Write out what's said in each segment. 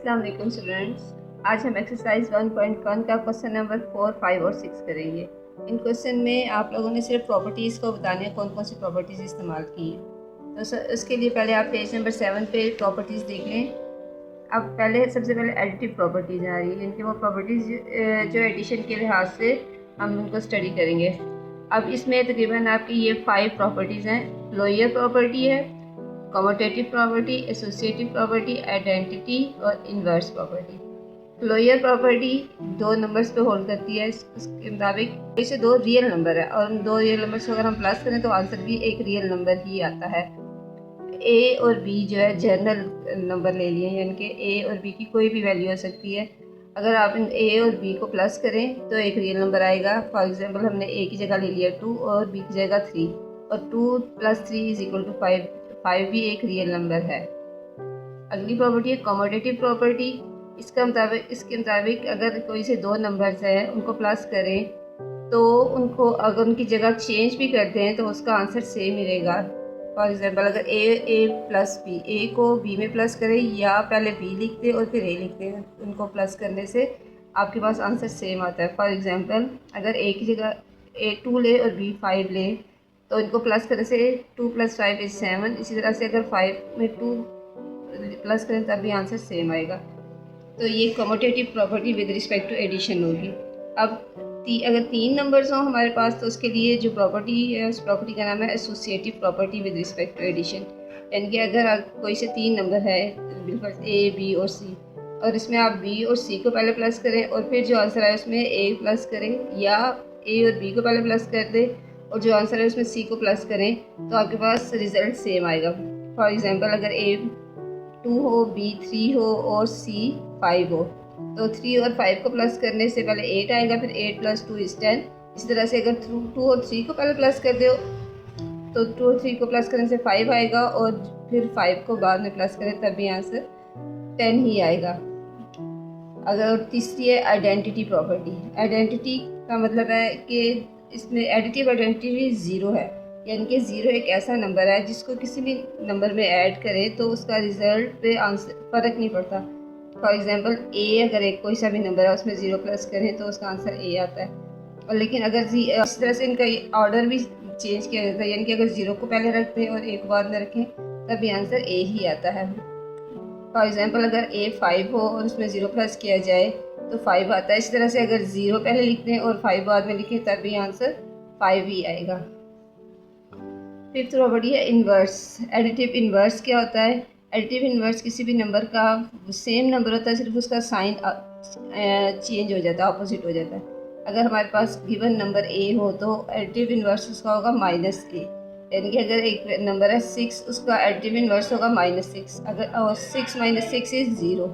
अस्सलाम वालेकुम स्टूडेंट्स। आज हम एक्सरसाइज 1.1 का क्वेश्चन नंबर 4, 5 और 6 करेंगे। इन क्वेश्चन में आप लोगों ने सिर्फ प्रॉपर्टीज़ को बताने हैं, कौन कौन सी प्रॉपर्टीज़ इस्तेमाल की हैं। तो उसके लिए पहले आप पेज नंबर 7 पे प्रॉपर्टीज़ देख लें। अब सबसे पहले एडिटिव प्रॉपर्टीज़ आ रही है, इनकी वो प्रॉपर्टीज़ जो एडिशन के लिहाज से हम उनको स्टडी करेंगे। अब इसमें तकरीबन आपकी ये 5 प्रॉपर्टीज़ हैं। लोअर प्रॉपर्टी है, commutative property, associative property, identity और इन्वर्स प्रॉपर्टी। लोअर प्रॉपर्टी दो नंबर्स पे होल्ड करती है। इसके मुताबिक इसे दो रियल नंबर है और उन दो रियल नंबर्स को अगर हम प्लस करें तो आंसर भी एक रियल नंबर ही आता है। ए और बी जो है जनरल नंबर ले लिए, यानी कि ए और बी की कोई भी वैल्यू हो सकती है। अगर आप इन ए और बी को प्लस करें तो एक रियल नंबर आएगा। फॉर एग्जांपल हमने ए की जगह ले लिया 2 और बी की जगह 3, और 2 + 3 = 5। 5 भी एक रियल नंबर है। अगली प्रॉपर्टी है कम्यूटेटिव प्रॉपर्टी। इसके मुताबिक अगर कोई से दो नंबर्स हैं उनको प्लस करें तो उनको अगर उनकी जगह चेंज भी करते हैं तो उसका आंसर सेम मिलेगा। फॉर एग्जांपल अगर ए प्लस बी, ए को बी में प्लस करें या पहले बी लिखते और फिर ए लिखते हैं, उनको प्लस करने से आपके पास आंसर सेम आता है। फॉर एग्जांपल अगर ए की जगह ए 2 ले और बी 5 ले तो इनको प्लस करने से 2 + 5 = 7। इसी तरह से अगर 5 में 2 प्लस करें तब भी आंसर सेम आएगा। तो ये commutative property with respect to addition होगी। अब अगर 3 नंबर्स हों हमारे पास तो उसके लिए जो प्रॉपर्टी है उस प्रॉपर्टी का नाम है associative property with respect to addition. यानी कि अगर कोई से 3 नंबर है बिल्कुल ए, बी और सी, और इसमें आप बी और सी को पहले प्लस करें और फिर जो आंसर आए उसमें ए प्लस करें, या ए और बी को पहले प्लस कर दें और जो आंसर है उसमें सी को प्लस करें तो आपके पास रिजल्ट सेम आएगा। फॉर एग्जांपल अगर ए 2 हो, बी 3 हो और सी 5 हो तो 3 और 5 को प्लस करने से पहले 8 आएगा, फिर 8 + 2 = 10। इसी तरह से अगर 2 और 3 को पहले प्लस कर दो तो 2 और 3 को प्लस करने से 5 आएगा और फिर 5 को बाद में प्लस करें तब भी आंसर 10 ही आएगा। अगर तीसरी है आइडेंटिटी प्रॉपर्टी। आइडेंटिटी का मतलब है कि इसमें एडिटिव आइडेंटिटी 0 है, यानी कि 0 एक ऐसा नंबर है जिसको किसी भी नंबर में ऐड करें तो उसका रिजल्ट पे आंसर फ़र्क नहीं पड़ता। फॉर एग्जांपल ए अगर एक कोई सा भी नंबर है उसमें 0 प्लस करें तो उसका आंसर ए आता है। और लेकिन अगर इस तरह से इनका ऑर्डर भी चेंज किया जाता है, यानी कि अगर 0 को पहले रखते हैं और ए को बाद में रखें तब भी आंसर ए ही आता है। फॉर एग्जांपल अगर ए 5 हो और उसमें 0 प्लस किया जाए तो 5 आता है। इसी तरह से अगर 0 पहले लिखते हैं और 5 बाद में लिखें तब भी आंसर 5 ही आएगा। फिफ्थ प्रॉपर्टी है इन्वर्स। एडिटिव इन्वर्स क्या होता है? एडिटिव इन्वर्स किसी भी नंबर का सेम नंबर होता है, सिर्फ उसका साइन चेंज हो जाता है, अपोजिट हो जाता है। अगर हमारे पास गिवन नंबर ए हो तो एडिटिव इन्वर्स उसका होगा -a। यानी कि अगर एक नंबर है 6, उसका एडिटिव इन्वर्स होगा -6। अगर 6 - 6 = 0।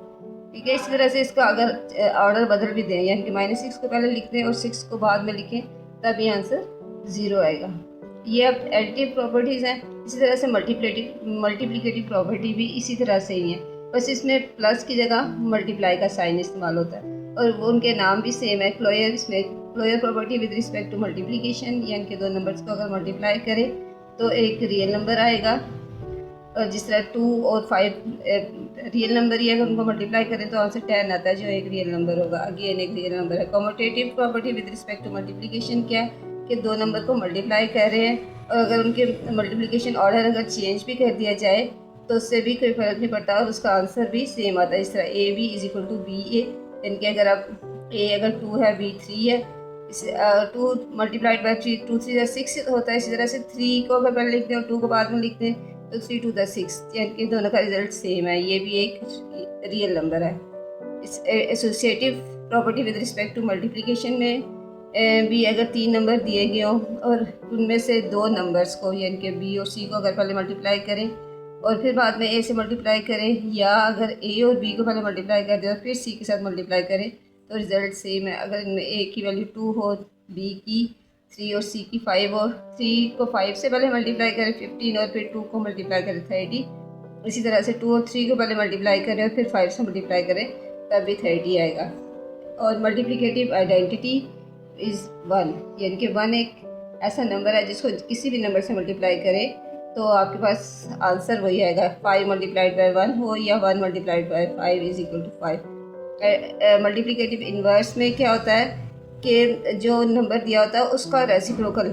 ठीक है, इसी तरह से इसका अगर ऑर्डर बदल भी दें, यानी कि -6 को पहले लिखते हैं और 6 को बाद में लिखें तभी आंसर 0 आएगा। ये अब एडिटिव प्रॉपर्टीज़ हैं। इसी तरह से मल्टीप्लिकेटिव प्रॉपर्टी भी इसी तरह से ही है, बस इसमें प्लस की जगह मल्टीप्लाई का साइन इस्तेमाल होता है और वो उनके नाम भी सेम है। Closure property with respect to multiplication, यानी कि दो नंबर्स को अगर मल्टीप्लाई करें तो एक रियल नंबर आएगा। और जिस तरह 2 और 5 रियल नंबर ही अगर उनको मल्टीप्लाई करें तो आंसर 10 आता है, जो एक रियल नंबर होगा। अगेन एक रियल नंबर है। Commutative property with respect to multiplication क्या है कि दो नंबर को मल्टीप्लाई कर रहे हैं और अगर उनके मल्टीप्लिकेशन ऑर्डर अगर चेंज भी कर दिया जाए तो उससे भी कोई फ़र्क नहीं पड़ता और उसका आंसर भी सेम आता है। इस तरह ए बी = BA, यानी कि अगर आप ए अगर 2 है, बी 3 है, 2 × 3 2 3 6 होता है। इसी तरह से 3 को अगर पहले लिखते हैं और 2 को बाद में लिखते हैं तो 3 2 6, यानी कि दोनों का रिजल्ट सेम है। ये भी एक रियल नंबर है। इस associative property with respect to multiplication में भी अगर 3 नंबर दिए गए हों और उनमें से 2 नंबर्स को, यानी कि बी और सी को अगर पहले मल्टीप्लाई करें और फिर बाद में ए से मल्टीप्लाई करें, या अगर ए और बी को पहले मल्टीप्लाई कर दें और फिर सी के साथ मल्टीप्लाई करें तो रिज़ल्ट सेम है। अगर इनमें ए की वैल्यू 2 हो, बी की 3 और सी की 5 हो, 3 को 5 से पहले मल्टीप्लाई करें 15 और फिर 2 को मल्टीप्लाई करें 30। इसी तरह से 2 और 3 को पहले मल्टीप्लाई करें और फिर 5 से मल्टीप्लाई करें तब भी 30 आएगा। और मल्टीप्लिकेटिव आइडेंटिटी इज़ 1, यानी कि 1 एक ऐसा नंबर है जिसको किसी भी नंबर से मल्टीप्लाई करें तो आपके पास आंसर वही आएगा, 5 मल्टीप्लाइड बाय 1 हो या 1 multiplied by 5 is equal to 5। Multiplicative inverse में क्या होता है कि जो नंबर दिया होता है उसका रेसिप्रोकल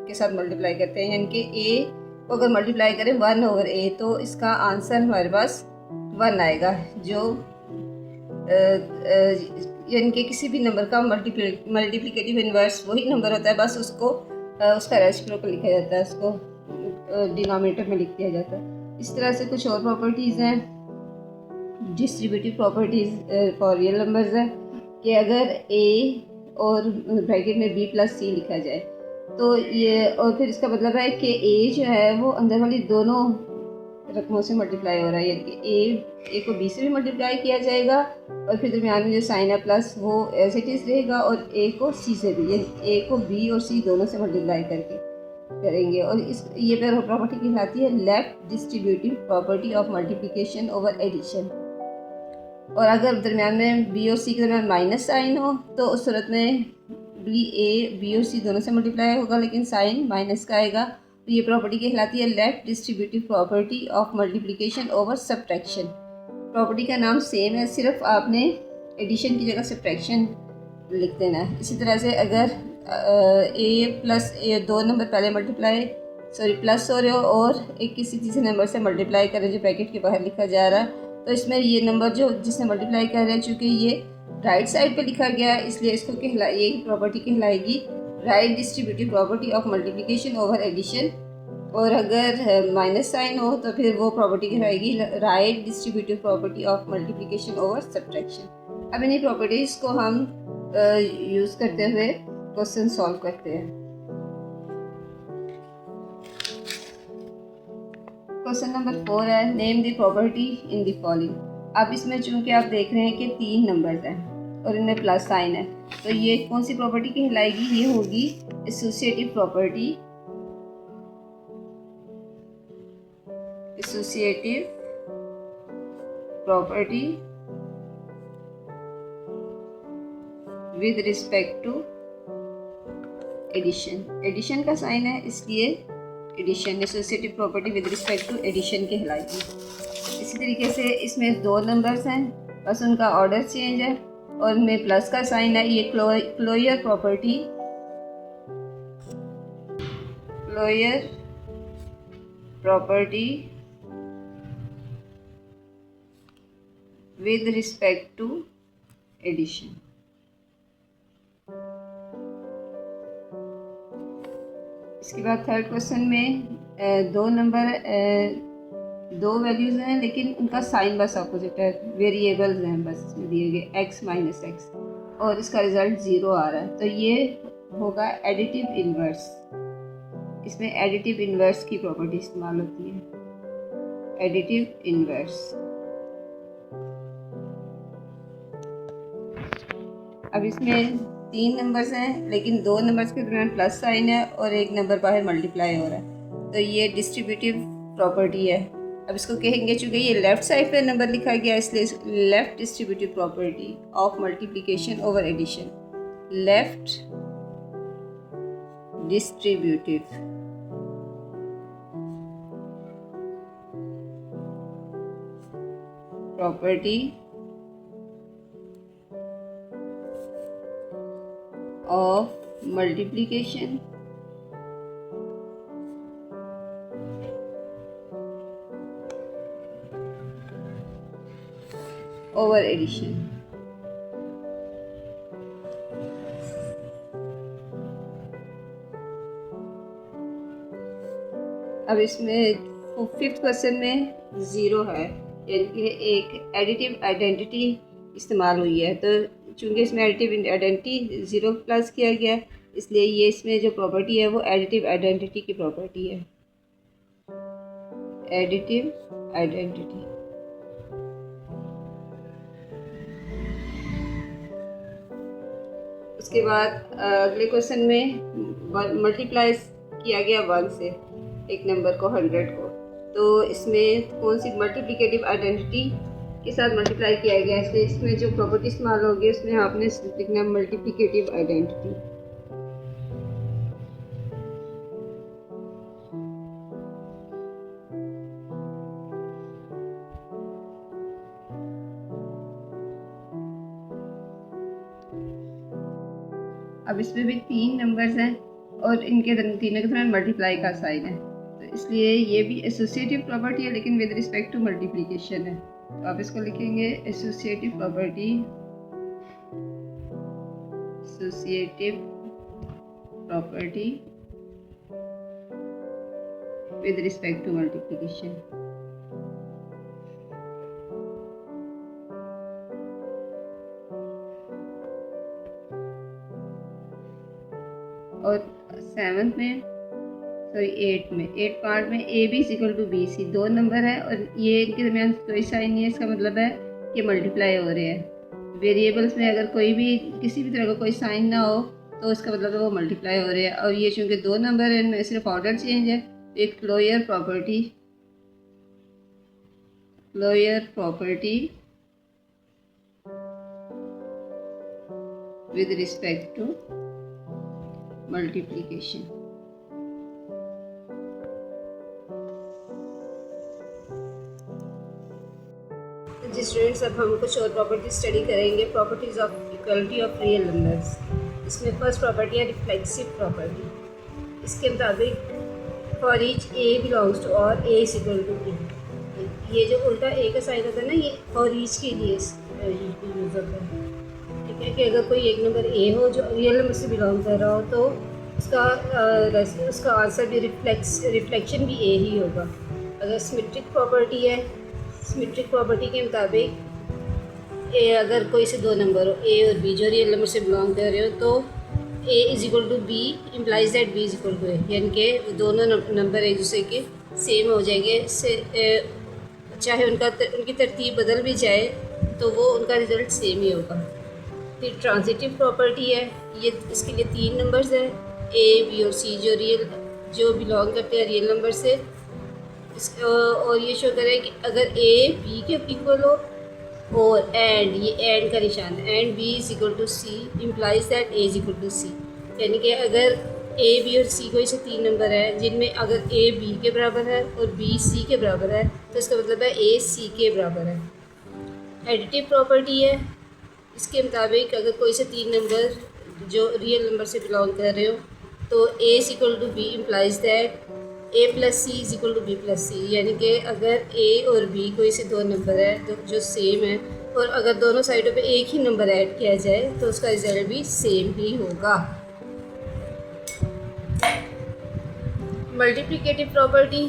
के साथ मल्टीप्लाई करते हैं, यानी कि ए को अगर मल्टीप्लाई करें 1/a तो इसका आंसर हमारे पास 1 आएगा, जो यानी कि किसी भी नंबर का मल्टीप्लिकेटिव इन्वर्स वही नंबर होता है, बस उसको उसका रेसिप्रोकल लिखा जाता है, उसको डिनोमिनेटर में लिख दिया जाता है। इस तरह से कुछ और प्रॉपर्टीज़ हैं, distributive properties for real numbers है कि अगर ए और ब्रैकेट में b प्लस सी लिखा जाए तो ये, और फिर इसका मतलब है कि ए जो है वो अंदर वाली दोनों रकमों से मल्टीप्लाई हो रहा है, यानी कि ए को b से भी मल्टीप्लाई किया जाएगा और फिर दरमियान में जो साइन है प्लस वो एज इट इज़ रहेगा, और ए को सी से भी, यानी ए को b और सी दोनों से मल्टीप्लाई करके करेंगे। और इस ये प्रॉपर्टी कहलाती है left distributive property of multiplication over addition. और अगर दरमियान में बी और सी के दरमियान माइनस साइन हो तो उस सूरत में बी और सी दोनों से मल्टीप्लाई होगा लेकिन साइन माइनस का आएगा। तो ये प्रॉपर्टी कहलाती है left distributive property of multiplication over subtraction. Property का नाम सेम है, सिर्फ आपने एडिशन की जगह सब्ट्रैक्शन लिख देना है। इसी तरह से अगर ए प्लस ए, दो नंबर पहले प्लस हो रहे हो और एक किसी तीसरे नंबर से मल्टीप्लाई करें जो ब्रैकेट के बाहर लिखा जा रहा है, तो इसमें ये नंबर जो जिससे मल्टीप्लाई कर रहे हैं, चूँकि ये राइट साइड पे लिखा गया है इसलिए इसको ये प्रॉपर्टी कहलाएगी right distributive property of multiplication over addition. और अगर माइनस साइन हो तो फिर वो प्रॉपर्टी कहलाएगी right distributive property of multiplication over subtraction. अब इन्हीं प्रॉपर्टीज़ को हम यूज़ करते हुए क्वेश्चन सॉल्व करते हैं। क्वेश्चन नंबर 4 है, name the property in the following. अब इसमें चूंकि आप देख रहे हैं कि 3 नंबर्स हैं और इनमें प्लस साइन है, तो ये कौन सी प्रॉपर्टी कहलाएगी? ये होगी associative property, associative property with respect to addition. Addition का साइन है इसलिए addition, associative property with respect to addition कहलाएगी। इसी तरीके से इसमें 2 नंबर्स हैं, बस उनका ऑर्डर चेंज है और उनमें प्लस का साइन है। ये closure property, closure property with respect to addition. इसके बाद थर्ड क्वेश्चन में 2 नंबर 2 वैल्यूज़ हैं लेकिन उनका साइन बस अपोजिट है, वेरिएबल्स हैं बस इसमें दिए गए x माइनस एक्स, और इसका रिज़ल्ट 0 आ रहा है, तो ये होगा एडिटिव इन्वर्स। इसमें एडिटिव इन्वर्स की प्रॉपर्टी इस्तेमाल होती है, एडिटिव इन्वर्स। अब इसमें 3 नंबर्स हैं लेकिन 2 नंबर्स के दरमियान प्लस साइन है और एक नंबर बाहर मल्टीप्लाई हो रहा है, तो ये डिस्ट्रीब्यूटिव प्रॉपर्टी है। अब इसको कहेंगे, चूँकि ये लेफ़्ट साइड पे नंबर लिखा गया इसलिए left distributive property of multiplication over addition. Left distributive property of multiplication over addition। अब इसमें 5th क्वेश्चन में 0 है, यानी कि एक एडिटिव आइडेंटिटी इस्तेमाल हुई है, तो चूँकि इसमें एडिटिव आइडेंटिटी 0 प्लस किया गया इसलिए ये इसमें जो प्रॉपर्टी है वो एडिटिव आइडेंटिटी की प्रॉपर्टी है, एडिटिव आइडेंटिटी। उसके बाद अगले क्वेश्चन में मल्टीप्लाई किया गया 1 से एक नंबर को 100 को, तो इसमें कौन सी मल्टीप्लिकेटिव आइडेंटिटी के साथ मल्टीप्लाई किया गया, इसलिए इसमें जो प्रॉपर्टी इस्तेमाल होगी उसमें आपने लिखना मल्टीप्लिकेटिव आइडेंटिटी। अब इसमें भी 3 नंबर्स हैं और इनके तीनों के दरमियान मल्टीप्लाई का साइन है, तो इसलिए ये भी एसोसिएटिव प्रॉपर्टी है लेकिन विद रिस्पेक्ट टू मल्टीप्लिकेशन है। तो आप इसको लिखेंगे associative property, associative property with respect to multiplication. और 7th में सॉरी 8 पार्ट में A B equal to B C 2 number है और ये इनके दरमियान कोई साइन नहीं है, इसका मतलब है कि मल्टीप्लाई हो रहे हैं। वेरिएबल्स में अगर कोई भी किसी भी तरह का कोई साइन ना हो तो इसका मतलब है वो मल्टीप्लाई हो रहे हैं। और ये चूँकि 2 नंबर है, इनमें सिर्फ ऑर्डर चेंज है, तो एक closure property with respect to multiplication. जी स्टूडेंट्स, अब हम कुछ और प्रॉपर्टी स्टडी करेंगे, properties of equality of real numbers. इसमें फर्स्ट प्रॉपर्टी है रिफ्लेक्सिव प्रॉपर्टी। इसके मुताबिक for each A belongs to और A is equal to B. ये जो उल्टा ए का साइन होता है ना, ये फॉर ईच के लिए यूज होता है। ठीक है कि अगर कोई एक नंबर ए हो जो रियल नंबर से बिलोंग कर रहा हो तो उसका आंसर भी रिफ्लेक्शन भी ए ही होगा। अगर सिमेट्रिक प्रॉपर्टी है, सिमेट्रिक प्रॉपर्टी के मुताबिक अगर कोई से 2 नंबर हो ए और बी जो रियल नंबर से बिलोंग कर रहे हो तो A is equal to B implies that B is equal to A, यानी कि दोनों नंबर एक दूसरे के सेम हो जाएंगे। चाहे उनकी तरतीब बदल भी जाए तो वो उनका रिज़ल्ट सेम ही होगा। फिर ट्रांजिटिव प्रॉपर्टी है, ये इसके लिए 3 नंबर्स हैं ए बी और सी जो बिलोंग करते हैं रियल नंबर से। और ये शो करें कि अगर ए बी के इक्वल हो और एंड, ये एंड का निशान है, and B is equal to C implies that A is equal to C. यानी कि अगर ए बी और सी कोई से 3 नंबर है जिनमें अगर ए बी के बराबर है और बी सी के बराबर है तो इसका मतलब है ए सी के बराबर है। एडिटिव प्रॉपर्टी है, इसके मुताबिक अगर कोई से 3 नंबर जो रियल नंबर से बिलोंग कर रहे हो तो A is equal to B implies that A plus C is equal to B plus C. यानी कि अगर ए और बी कोई से 2 नंबर है तो जो सेम है और अगर दोनों साइडों पे एक ही नंबर ऐड किया जाए तो उसका रिजल्ट भी सेम ही होगा। मल्टीप्लिकेटिव प्रॉपर्टी,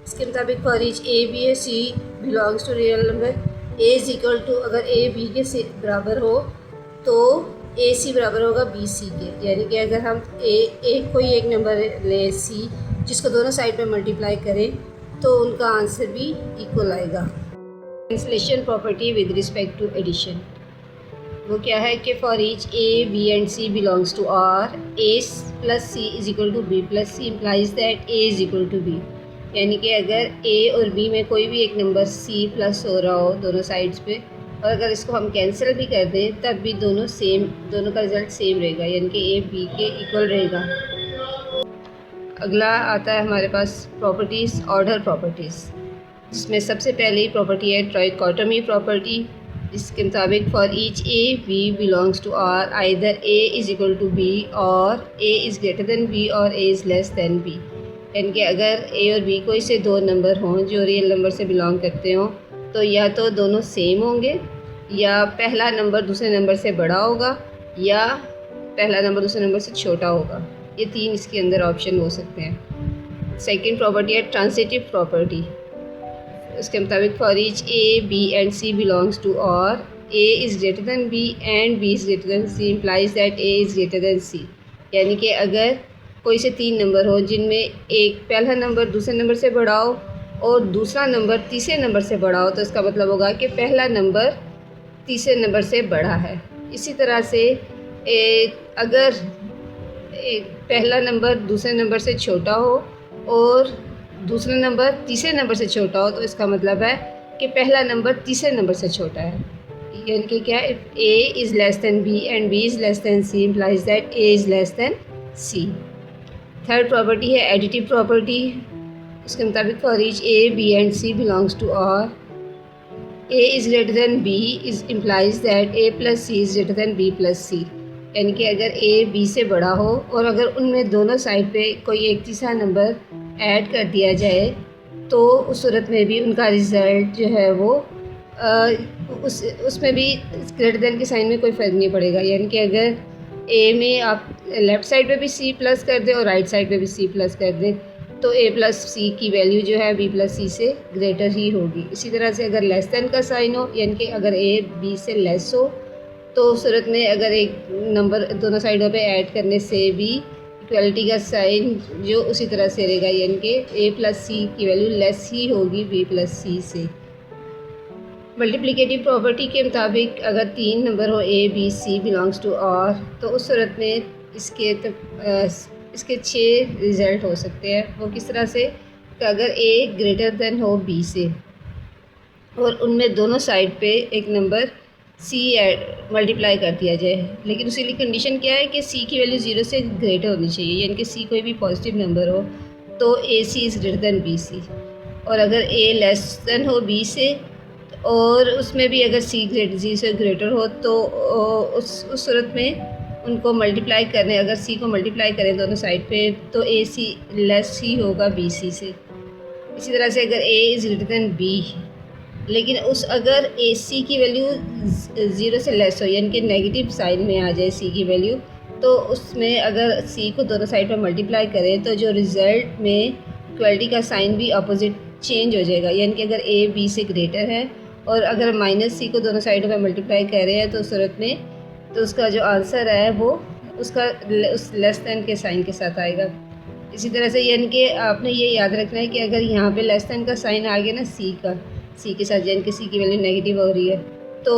इसके मुताबिक for each A B A C belongs to real number A is equal to, अगर ए बी के से बराबर हो तो ए सी बराबर होगा बी सी के। यानी कि अगर हम कोई एक नंबर ले सी जिसको दोनों साइड पे मल्टीप्लाई करें तो उनका आंसर भी इक्वल आएगा। Cancellation property with respect to addition, वो क्या है कि for each A B and C belongs to R A plus C is equal to B plus C implies that A is equal to B. यानी कि अगर ए और B में कोई भी एक नंबर सी प्लस हो रहा हो दोनों साइड्स पे और अगर इसको हम कैंसिल भी कर दें तब भी दोनों का रिजल्ट सेम रहेगा, यानी कि ए बी के इक्वल रहेगा। अगला आता है हमारे पास प्रॉपर्टीज़, ऑर्डर प्रॉपर्टीज़, जिसमें सबसे पहली प्रॉपर्टी है ट्राइकोटोमी प्रॉपर्टी। इसके मुताबिक for each A B belongs to R either A is equal to B और A is greater than B और A is less than B. यानी कि अगर ए और बी कोई से 2 नंबर हों जो रियल नंबर से बिलोंग करते हों तो या तो दोनों सेम होंगे या पहला नंबर दूसरे नंबर से बड़ा होगा या पहला नंबर दूसरे नंबर से छोटा होगा। ये 3 इसके अंदर ऑप्शन हो सकते हैं। सेकंड प्रॉपर्टी है ट्रांजिटिव प्रॉपर्टी। उसके मुताबिक for each A B and C belongs to और A is greater than B and B is greater than C implies that A is greater than C. यानी कि अगर कोई से 3 नंबर हो जिनमें एक पहला नंबर दूसरे नंबर से बड़ा हो और दूसरा नंबर तीसरे नंबर से बड़ा हो तो इसका मतलब होगा कि पहला नंबर तीसरे नंबर से बड़ा है। इसी तरह से अगर पहला नंबर दूसरे नंबर से छोटा हो और दूसरा नंबर तीसरे नंबर से छोटा हो तो इसका मतलब है कि पहला नंबर तीसरे नंबर से छोटा है। यानी कि क्या, if A is less than B and B is less than C implies that A is less than C. Third property है एडिटिव प्रॉपर्टी। इसके मुताबिक for each A B and C belongs to R A is greater than B is implies that A plus C is greater than B plus C. यानी कि अगर A B से बड़ा हो और अगर उनमें दोनों साइड पे कोई एक तीसरा नंबर ऐड कर दिया जाए तो उस सूरत में भी उनका रिज़ल्ट जो है वो उसमें भी ग्रेटर देन के साइन में कोई फ़र्क नहीं पड़ेगा। यानी कि अगर ए में आप लेफ़्ट साइड पे भी सी प्लस कर दें और राइट साइड पे भी सी प्लस कर दें तो ए प्लस सी की वैल्यू जो है बी प्लस सी से ग्रेटर ही होगी। इसी तरह से अगर लेस देन का साइन हो यानी कि अगर ए बी से लेस हो तो उस सूरत में अगर एक नंबर दोनों साइडों पे ऐड करने से भी इक्वलिटी का साइन जो उसी तरह से रहेगा, यानी कि ए प्लस सी की वैल्यू लेस ही होगी बी प्लस सी से। मल्टीप्लिकेटिव प्रॉपर्टी के मुताबिक अगर तीन नंबर हो A B C belongs to R तो उस सूरत में इसके 6 रिज़ल्ट हो सकते हैं। वो किस तरह से कि अगर ए ग्रेटर देन हो बी से और उनमें दोनों साइड पे एक नंबर सी मल्टीप्लाई कर दिया जाए, लेकिन उसके लिए कंडीशन क्या है कि सी की वैल्यू 0 से ग्रेटर होनी चाहिए, यानी कि सी कोई भी पॉजिटिव नंबर हो तो A C is greater than B C. और अगर ए लेस देन हो बी से और उसमें भी अगर सी जी से ग्रेटर हो तो उस सूरत में उनको मल्टीप्लाई करें, अगर सी को मल्टीप्लाई करें दोनों साइड पे तो ए सी लेस ही होगा बी सी से। इसी तरह से अगर A is greater than B लेकिन अगर ए सी की वैल्यू 0 से लेस हो यानी कि नेगेटिव साइन में आ जाए सी की वैल्यू तो उसमें अगर सी को दोनों साइड पर मल्टीप्लाई करें तो जो रिज़ल्ट में इक्वलिटी का साइन भी अपोजिट चेंज हो जाएगा। यानी कि अगर ए बी से ग्रेटर है और अगर माइनस सी को दोनों साइडों पर मल्टीप्लाई कर रहे हैं तो उस सूरत में तो उसका जो आंसर है वो उसका उस लेस दैन के साइन के साथ आएगा। इसी तरह से यानी कि आपने ये याद रखना है कि अगर यहाँ पे लेस दैन का साइन आ गया ना सी के साथ, यानी कि सी की वैल्यू नेगेटिव हो रही है तो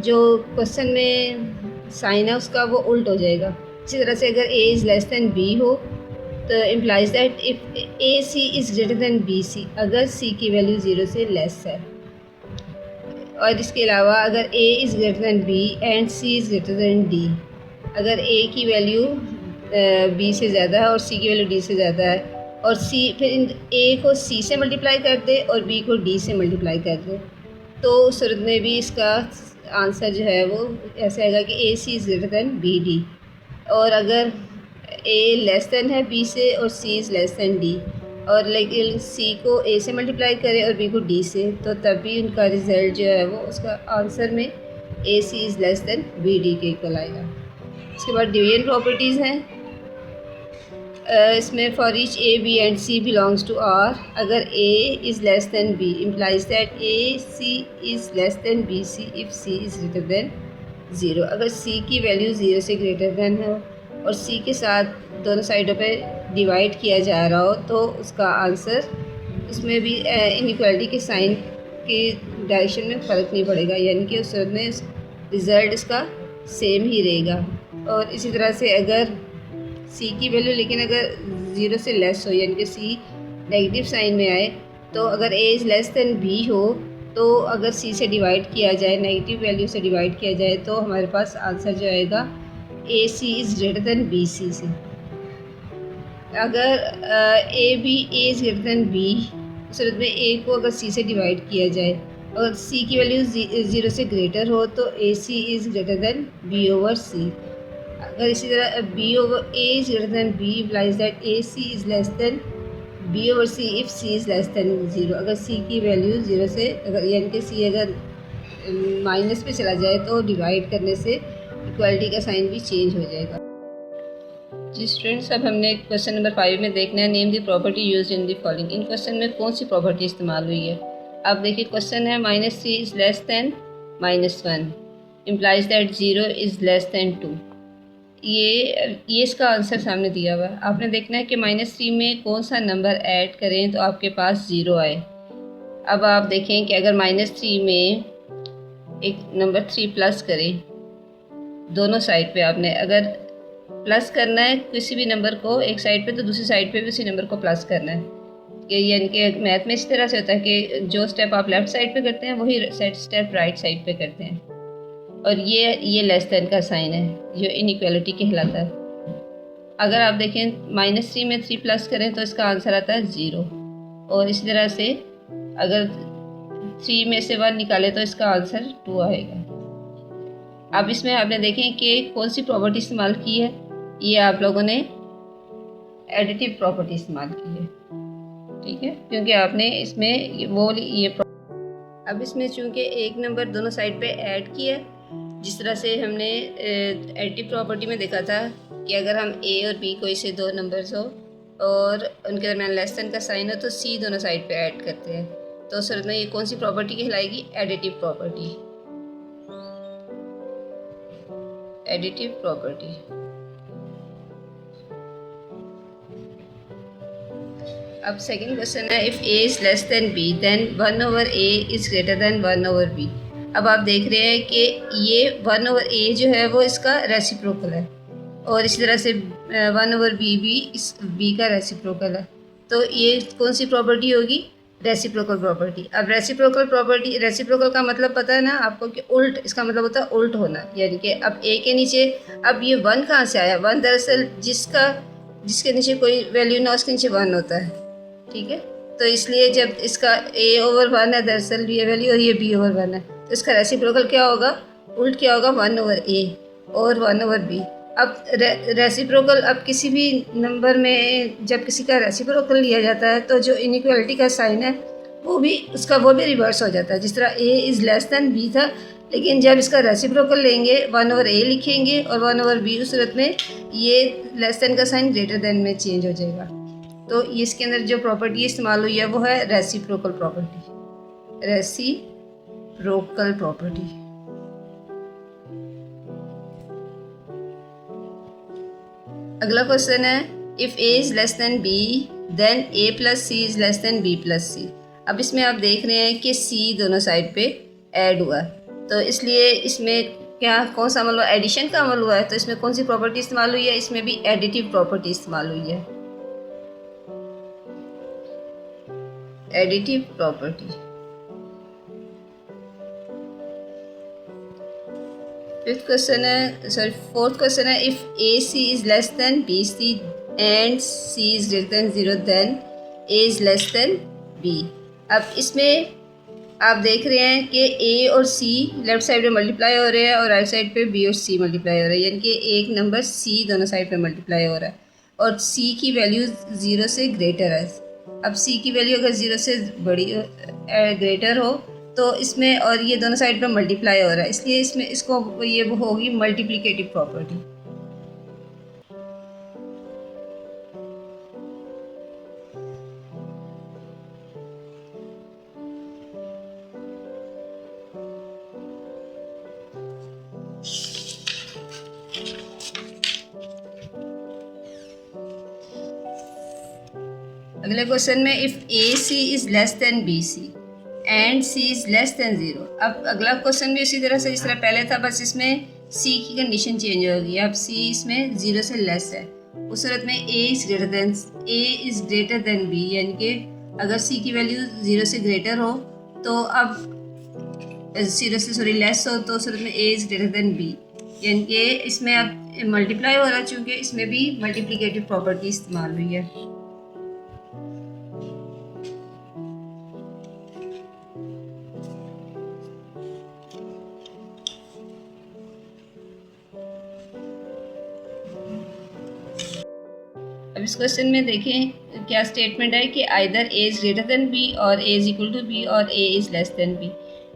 जो क्वेश्चन में साइन है उसका वो उल्ट हो जाएगा। इसी तरह से अगर A is less than B हो तो implies that if A C is greater than B C अगर सी की वैल्यू 0 से लेस है। और इसके अलावा अगर A is greater than B and C is greater than D, अगर ए की वैल्यू बी से ज़्यादा है और सी की वैल्यू डी से ज़्यादा है और सी फिर ए को सी से मल्टीप्लाई कर दे और बी को डी से मल्टीप्लाई कर दे तो उस सूरत में भी इसका आंसर जो है वो ऐसे आएगा कि A C is greater than B D. और अगर ए लेस दैन है बी से और C is less than D और लेकिन सी को ए से मल्टीप्लाई करे और बी को डी से तो तब भी उनका रिज़ल्ट जो है वो उसका आंसर में A C is less than B D के इक्वल आएगा। इसके बाद डिवीजन प्रॉपर्टीज़ हैं। इसमें for each A B and C belongs to R अगर A is less than B implies that A C is less than B C if C is greater than 0। अगर C की value 0 से greater than हो और सी के साथ दोनों साइडों पे डिवाइड किया जा रहा हो तो उसका आंसर उसमें भी इनइक्वालिटी के साइन की डायरेक्शन में फ़र्क नहीं पड़ेगा, यानी कि उस सूरत में रिज़ल्ट इसका सेम ही रहेगा। और इसी तरह से अगर सी की वैल्यू लेकिन अगर 0 से लेस हो यानी कि सी नेगेटिव साइन में आए तो अगर A is less than B हो तो अगर सी से डिवाइड किया जाए नेगेटिव वैल्यू से डिवाइड किया जाए तो हमारे पास आंसर जो आएगा A C is greater than B C से। अगर A is greater than B उस सूरत में ए को अगर सी से डिवाइड किया जाए और सी की वैल्यू 0 से ग्रेटर हो तो A C is greater than B over C. अगर इसी तरह B over A is greater than B implies that A C is less than B over C if C is less than 0। अगर C की value 0 से अगर यानी कि सी अगर माइनस पे चला जाए तो डिवाइड करने से इक्वालिटी का साइन भी चेंज हो जाएगा। जी स्टूडेंट्स, अब हमने क्वेश्चन नंबर 5 में देखना है name the property used in the following. In question में कौन सी प्रॉपर्टी इस्तेमाल हुई है। अब देखिए क्वेश्चन है -3 is less then -1 implies that 0 is less then 2। ये इसका आंसर सामने दिया हुआ है। आपने देखना है कि -3 में कौन सा नंबर ऐड करें तो आपके पास 0 आए। अब आप देखें कि अगर -3 में एक नंबर 3 प्लस करें दोनों साइड पे, आपने अगर प्लस करना है किसी भी नंबर को एक साइड पे तो दूसरी साइड पे भी उसी नंबर को प्लस करना है। यानी कि मैथ में इस तरह से होता है कि जो स्टेप आप लेफ़्ट साइड पे करते हैं वही स्टेप राइट साइड पे करते हैं। और ये लेस देन का साइन है जो इनइक्वालिटी कहलाता है। अगर आप देखें -3 में 3 प्लस करें तो इसका आंसर आता है 0। और इसी तरह से अगर 3 में से 1 निकालें तो इसका आंसर 2 आएगा। अब इसमें आपने देखें कि कौन सी प्रॉपर्टी इस्तेमाल की है, ये आप लोगों ने एडिटिव प्रॉपर्टी इस्तेमाल की है, ठीक है, क्योंकि आपने इसमें ये अब इसमें चूंकि एक नंबर दोनों साइड पे ऐड किया, जिस तरह से हमने एडिटिव प्रॉपर्टी में देखा था कि अगर हम ए और बी कोई से दो नंबर्स हो और उनके दरमियान लेस देन का साइन हो तो सी दोनों साइड पे ऐड करते हैं, तो उस सूरत में ये कौन सी प्रॉपर्टी कहलाएगी? Additive property. Additive property. अब सेकंड क्वेश्चन है, if A is less than B then 1/a is greater than 1/b। अब आप देख रहे हैं कि ये 1/a जो है वो इसका रेसिप्रोकल है और इसी तरह से 1/b भी इस b का रेसिप्रोकल है, तो ये कौन सी प्रॉपर्टी होगी? Reciprocal property. अब रेसिप्रोकल का मतलब पता है ना आपको कि उल्ट, इसका मतलब होता है उल्ट होना, यानी कि अब a के नीचे अब ये 1 कहाँ से आया? 1 दरअसल जिसके नीचे कोई वैल्यू ना उसके नीचे 1 होता है, ठीक है, तो इसलिए जब इसका a/1 है दरअसल ये वैल्यू और ये b/1 है, तो इसका रेसिप्रोकल क्या होगा? उल्ट क्या होगा? 1/a और 1/b। अब रेसिप्रोकल, अब किसी भी नंबर में जब किसी का रेसिप्रोकल लिया जाता है तो जो इनइक्वालिटी का साइन है वो भी रिवर्स हो जाता है। जिस तरह a is less than b था, लेकिन जब इसका रेसिप्रोकल लेंगे 1/a लिखेंगे और 1/b, उस सूरत में ये लेस देन का साइन ग्रेटर देन में चेंज हो जाएगा। तो इसके अंदर जो प्रॉपर्टी इस्तेमाल हुई है वो है रेसिप्रोकल प्रॉपर्टी। Reciprocal property. अगला क्वेश्चन है, if a is less than b then a plus c is less than b plus c। अब इसमें आप देख रहे हैं कि c दोनों साइड पे ऐड हुआ है, तो इसलिए इसमें कौन सा अमल हुआ? एडिशन का अमल हुआ है, तो इसमें कौन सी प्रॉपर्टी इस्तेमाल हुई है? इसमें भी एडिटिव प्रॉपर्टी इस्तेमाल हुई है। Additive property. फोर्थ क्वेश्चन है, if AC is less than BC and C is greater than 0 then A is less than B। अब इसमें आप देख रहे हैं कि A और C लेफ्ट साइड पे मल्टीप्लाई हो रहे हैं और राइट साइड पे B और C मल्टीप्लाई हो रहे हैं, यानी कि एक नंबर C दोनों साइड पे मल्टीप्लाई हो रहा है और C की वैल्यू 0 से ग्रेटर है। अब C की वैल्यू अगर 0 से ग्रेटर हो तो इसमें, और ये दोनों साइड पे मल्टीप्लाई हो रहा है, इसलिए इसमें इसको ये होगी मल्टीप्लिकेटिव प्रॉपर्टी। अगले क्वेश्चन में, if AC is less than BC and C is less then 0। अब अगला क्वेश्चन भी उसी तरह से जिस तरह पहले था, बस इसमें C की कंडीशन चेंज होगी। अब C इसमें 0 से लेस है, उस सूरत में A is greater than B, यानी कि अगर C की वैल्यू 0 से ग्रेटर हो तो अब 0 से लेस हो तो उस सूरत में A is greater than B, यानी कि इसमें अब मल्टीप्लाई हो रहा है, चूँकि इसमें भी मल्टीप्लिकेटिव प्रॉपर्टी इस्तेमाल हुई है। अब इस क्वेश्चन में देखें क्या स्टेटमेंट है कि either A is greater than B और A is equal to B और A is less than B,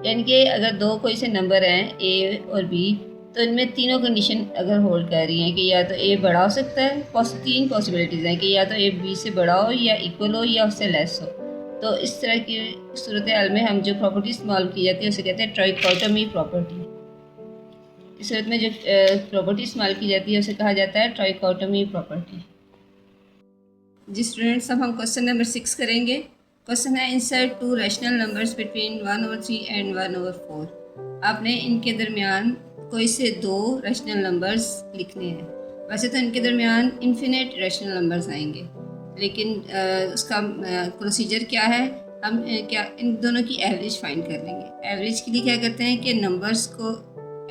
यानी कि अगर दो कोई से नंबर हैं A और B, तो इनमें तीनों कंडीशन अगर होल्ड कर रही हैं कि या तो A बड़ा हो सकता है, 3 पॉसिबिलिटीज़ हैं कि या तो A B से बड़ा हो या इक्वल हो या उससे लेस हो। तो इस तरह की सूरत हाल में हम जो प्रॉपर्टी इस्तेमाल की जाती है उसे कहते हैं ट्राइकोटोमी प्रॉपर्टी। इस सूरत में जो प्रॉपर्टी इस्तेमाल की जाती है उसे कहा जाता है ट्राइकोटोमी प्रॉपर्टी। जी स्टूडेंट्स, अब हम क्वेश्चन नंबर 6 करेंगे। क्वेश्चन है, insert 2 rational numbers between 1/3 and 1/4। आपने इनके दरमियान कोई से 2 रैशनल नंबर्स लिखने हैं। वैसे तो इनके दरमियान इन्फिनिट रैशनल नंबर्स आएंगे, लेकिन उसका प्रोसीजर क्या है? हम इन दोनों की एवरेज फाइंड कर लेंगे। एवरेज के लिए क्या करते हैं कि नंबर्स को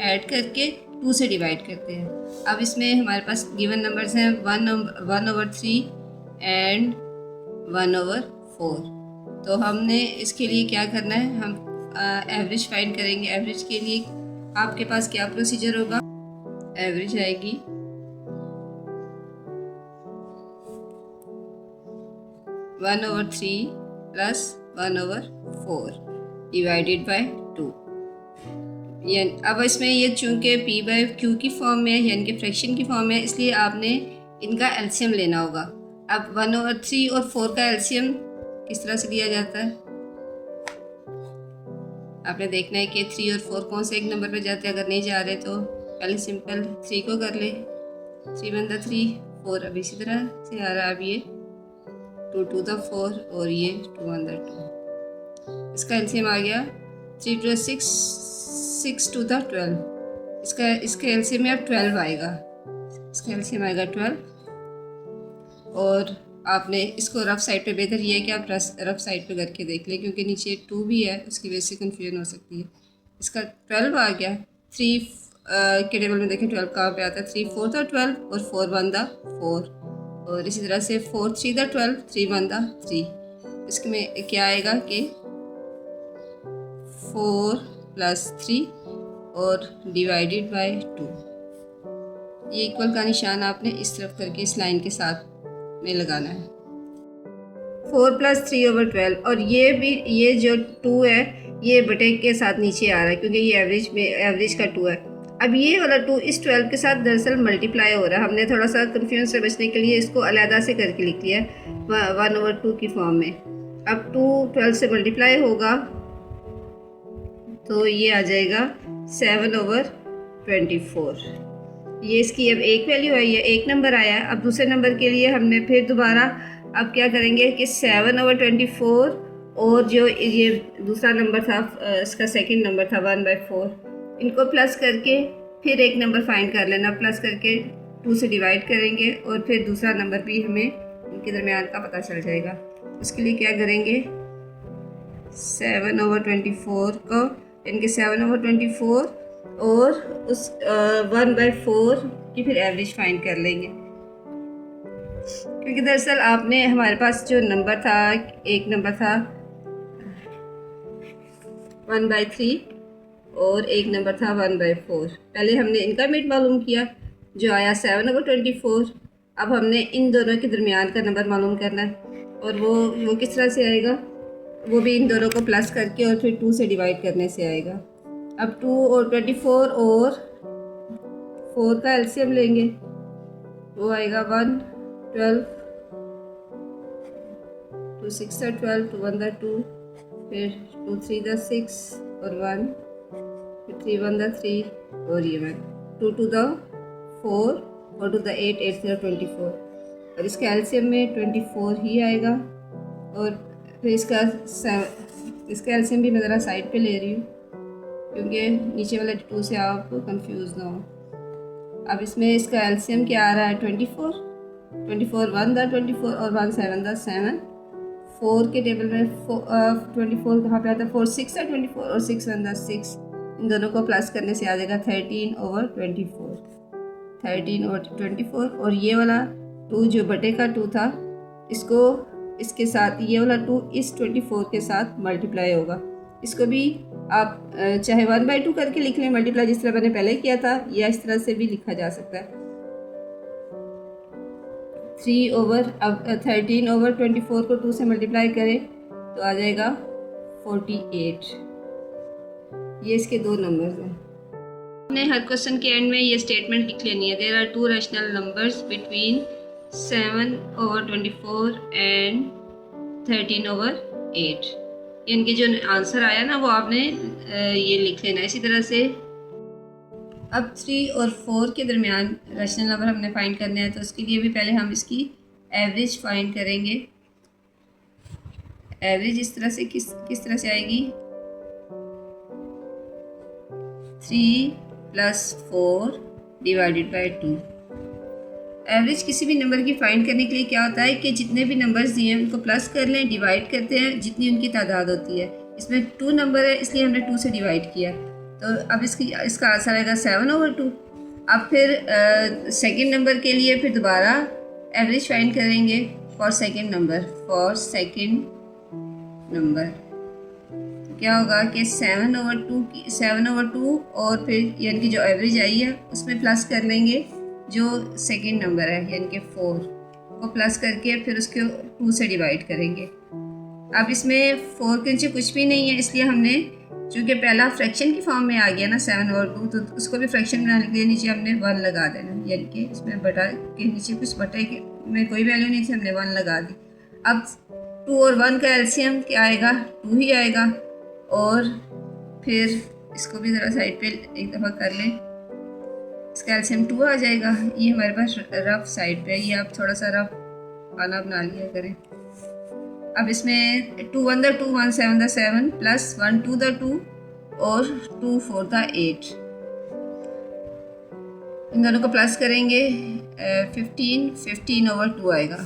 ऐड करके 2 से डिवाइड करते हैं। अब इसमें हमारे पास गिवन नंबर्स हैं 1/3 एंड 1/4। तो हमने इसके लिए क्या करना है? हम एवरेज फाइंड करेंगे। एवरेज के लिए आपके पास क्या प्रोसीजर होगा, एवरेज आएगी 1/3 प्लस 1/4 डिवाइडेड बाय 2। अब इसमें ये चूँकि p/q की फॉर्म में है यानी कि फ्रैक्शन की फॉर्म है, इसलिए आपने इनका एलसीएम लेना होगा। अब 1/3 और 4 का एलसीएम किस तरह से लिया जाता है, आपने देखना है कि 3 और 4 कौन से एक नंबर पे जाते हैं। अगर नहीं जा रहे तो पहले सिंपल 3 को कर ले, 3 × 3, 4 अब इसी तरह से आ रहा है। अब ये 2 × 2 4 और ये 2 × 2, इसका एलसीएम आ गया 3 × 6, 6 × 12। इसका एलसीएम में अब 12 आएगा, इसका एलसीएम आएगा 12। और आपने इसको रफ साइड पे, बेहतर ये है कि आप रफ साइड पे करके देख लें क्योंकि नीचे 2 भी है, उसकी वजह से कन्फ्यूजन हो सकती है। इसका 12 आ गया। 3 के टेबल में देखें 12 कहाँ पे आता है, 3 4 था 12 और 4 1 था 4, और इसी तरह से 4 3 था 12, 3 1 था 3। इसमें क्या आएगा कि 4 + 3 और डिवाइडेड बाय 2। ये इक्वल का निशान आपने इस तरफ करके इस लाइन के साथ में लगाना है। 4 + 3/12, और ये भी, ये जो 2 है ये बटे के साथ नीचे आ रहा है क्योंकि ये एवरेज का 2 है। अब ये वाला 2 इस 12 के साथ दरअसल मल्टीप्लाई हो रहा है। हमने थोड़ा सा कन्फ्यूजन से बचने के लिए इसको अलहदा से करके लिख लिया है 1/2 की फॉर्म में। अब 2 12 से मल्टीप्लाई होगा तो ये आ जाएगा 7/24। ये इसकी अब एक वैल्यू आई है, एक नंबर आया है। अब दूसरे नंबर के लिए हमने फिर दोबारा अब क्या करेंगे कि 7/24 और जो ये दूसरा नंबर था, इसका सेकंड नंबर था 1/4, इनको प्लस करके फिर एक नंबर फाइंड कर लेना। प्लस करके 2 से डिवाइड करेंगे और फिर दूसरा नंबर भी हमें इनके दरमियान का पता चल जाएगा। उसके लिए क्या करेंगे, 7/24 को, इनके 7/24 और उस 1/4 की फिर एवरेज फाइंड कर लेंगे। क्योंकि दरअसल आपने, हमारे पास जो नंबर था, एक नंबर था 1/3 और एक नंबर था 1/4। पहले हमने इनका मिड मालूम किया जो आया 7/24। अब हमने इन दोनों के दरमियान का नंबर मालूम करना है, और वो किस तरह से आएगा, वो भी इन दोनों को प्लस करके और फिर 2 से डिवाइड करने से आएगा। अब 2 और 24 और 4 का एलसीएम लेंगे, वो आएगा 1 12, 2 6 12, 2 1 2, फिर 2 3 6 और 1, फिर 3 1 3 और ये 1, 2 2 4, 4 2 8, 8 0 24। और इसका एलसीएम में 24 ही आएगा। और फिर इसका एलसीएम भी मैं ज़रा साइड पे ले रही हूँ क्योंकि नीचे वाले 2 से आप कंफ्यूज ना हो। अब इसमें इसका एलसीएम क्या आ रहा है, 24 1 था 24 और 1 7 था 7। 4 के टेबल में 24 कहाँ पे आता है, 4 6 था 24 और 6 1 था 6। इन दोनों को प्लस करने से आ जाएगा 13/24, 13/24। और ये वाला 2 जो बटे का 2 था, इसको इसके साथ, ये वाला 2 इस 24 के साथ मल्टीप्लाई होगा। इसको भी आप चाहे 1/2 करके लिख लें मल्टीप्लाई, जिस तरह मैंने पहले किया था, या इस तरह से भी लिखा जा सकता है। 13/24 को 2 से मल्टीप्लाई करें तो आ जाएगा 48। ये इसके 2 नंबर्स हैं। हमने हर क्वेश्चन के एंड में ये स्टेटमेंट लिख लेनी है, there are 2 rational numbers between 7/24 and 13/8। इनके जो आंसर आया ना वो आपने ये लिख लेना। इसी तरह से अब 3 और 4 के दरमियान रैशनल नंबर हमने फाइंड करने हैं, तो उसके लिए भी पहले हम इसकी एवरेज फाइंड करेंगे। एवरेज इस तरह से किस तरह से आएगी, 3 + 4 डिवाइडेड बाय 2। एवरेज किसी भी नंबर की फाइंड करने के लिए क्या होता है कि जितने भी नंबर्स दिए हैं उनको प्लस कर लें, डिवाइड करते हैं जितनी उनकी तादाद होती है। इसमें 2 नंबर है इसलिए हमने 2 से डिवाइड किया, तो अब इसका आंसर आएगा 7/2। अब फिर सेकंड नंबर के लिए फिर दोबारा एवरेज फाइंड करेंगे फॉर सेकंड नंबर, क्या होगा कि 7/2 और फिर यानी कि जो एवरेज आई है उसमें प्लस कर लेंगे जो सेकंड नंबर है यानी कि 4 को प्लस करके फिर उसको 2 से डिवाइड करेंगे। अब इसमें 4 के नीचे कुछ भी नहीं है, इसलिए हमने चूँकि पहला फ्रैक्शन की फॉर्म में आ गया ना 7/2, तो उसको भी फ्रैक्शन बनाने के लिए नीचे हमने 1 लगा देना, यानी कि इसमें बटा के नीचे कुछ बटे के में कोई वैल्यू नहीं थी, हमने 1 लगा दी। अब 2 और 1 का एलसीएम क्या आएगा, 2 ही आएगा। और फिर इसको भी ज़रा साइड पे एक दफ़ा कर लें, इसका एलसीएम 2 आ जाएगा। ये हमारे पास रफ साइड पे है, ये आप थोड़ा सा रफ खाना बना लिया करें। अब इसमें 2 1 2 1 7 7 प्लस 1 2 2 और 2 4 8, इन दोनों को प्लस करेंगे 15/2 आएगा,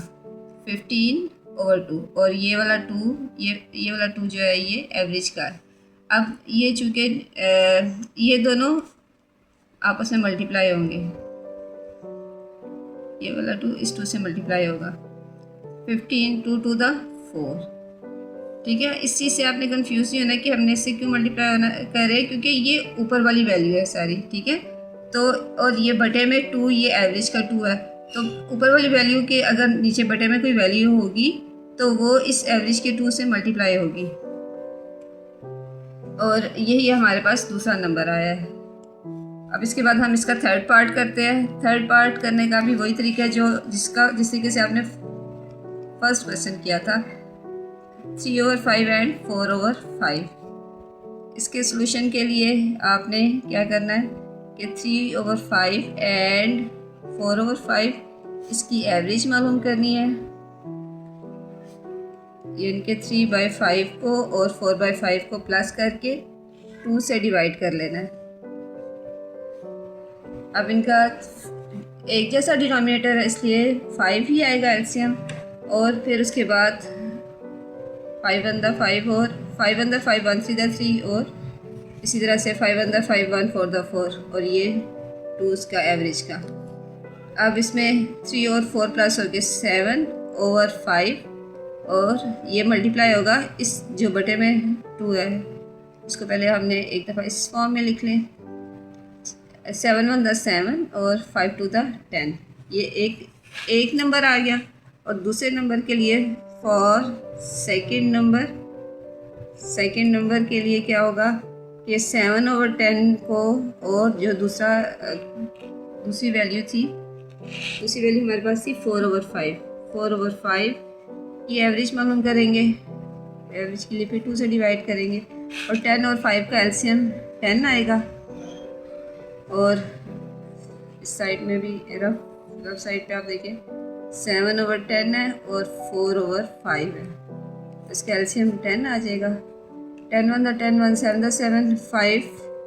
15/2। और ये वाला 2 ये वाला 2 जो है ये एवरेज का है। अब ये चूँकि ये दोनों आपस में मल्टीप्लाई होंगे, ये वाला 2 इस 2 से मल्टीप्लाई होगा, 15 2 2 4। ठीक है, इस चीज़ से आपने कंफ्यूज नहीं होना कि हमने इससे क्यों मल्टीप्लाई होना कर रहे हैं, क्योंकि ये ऊपर वाली वैल्यू है सारी। ठीक है, तो और ये बटे में 2, ये एवरेज का 2 है, तो ऊपर वाली वैल्यू के अगर नीचे बटे में कोई वैल्यू होगी तो वो इस एवरेज के 2 से मल्टीप्लाई होगी। और यही हमारे पास दूसरा नंबर आया है। अब इसके बाद हम इसका थर्ड पार्ट करते हैं। थर्ड पार्ट करने का भी वही तरीका है जो जिस तरीके से आपने फर्स्ट क्वेश्चन किया था, 3/5 एंड 4/5। इसके सॉल्यूशन के लिए आपने क्या करना है कि 3/5 एंड 4/5 इसकी एवरेज मालूम करनी है, यानी कि 3/5 को और 4/5 को प्लस करके 2 से डिवाइड कर लेना है। अब इनका एक जैसा डिनोमिनेटर है इसलिए 5 ही आएगा एलसीएम, और फिर उसके बाद 5 1 5 और 5 1 5 1 3 3 और इसी तरह से 5 1 5 1 4 4 और ये 2 उसका एवरेज का। अब इसमें 3 और 4 प्लस हो गए 7/5 और ये मल्टीप्लाई होगा इस जो बटे में 2 है, इसको पहले हमने एक दफ़ा इस फॉर्म में लिख लें, 7 1 7 और 5 2 10। ये एक नंबर आ गया। और दूसरे नंबर के लिए फॉर सेकंड नंबर के लिए क्या होगा कि 7/10 को और जो दूसरी वैल्यू हमारे पास थी 4/5 की एवरेज मालूम करेंगे, एवरेज के लिए फिर 2 से डिवाइड करेंगे और 10 और 5 का एलसीएम 10 आएगा। और इस साइड में भी रफ साइड पे आप देखिए 7/10 है और 4/5 है, इसका एलसीएम 10 आ जाएगा। 10 1 10 1 7 7 5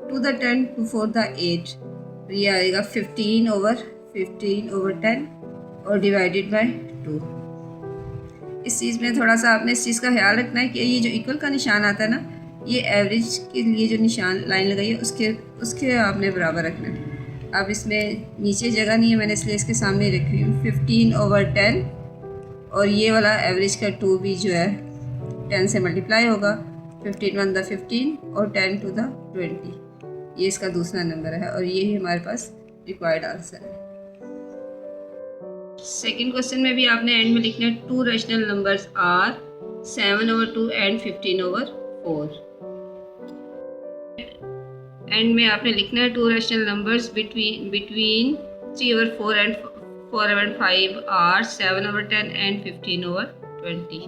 2 10 2 4 8, तो ये आएगा 15/10 और डिवाइडेड बाय 2। इस चीज़ में थोड़ा सा आपने इस चीज़ का ख्याल रखना है कि ये जो इक्वल का निशान आता है ना, ये एवरेज के लिए जो निशान लाइन लगाई है उसके आपने बराबर रखना है। अब इसमें नीचे जगह नहीं है, मैंने इसलिए इसके सामने रखी हूँ 15/10 और ये वाला एवरेज का 2 भी जो है 10 से मल्टीप्लाई होगा, 15 1 15 और 10 2 20। ये इसका दूसरा नंबर है और ये ही हमारे पास रिक्वायर्ड आंसर है। सेकंड क्वेश्चन में भी आपने एंड में लिखना है 2 rational numbers are 7/2 and 15/4। End में आपने लिखना है 2 rational numbers between 3/4 and 4/5 are 7/10 and 15/20।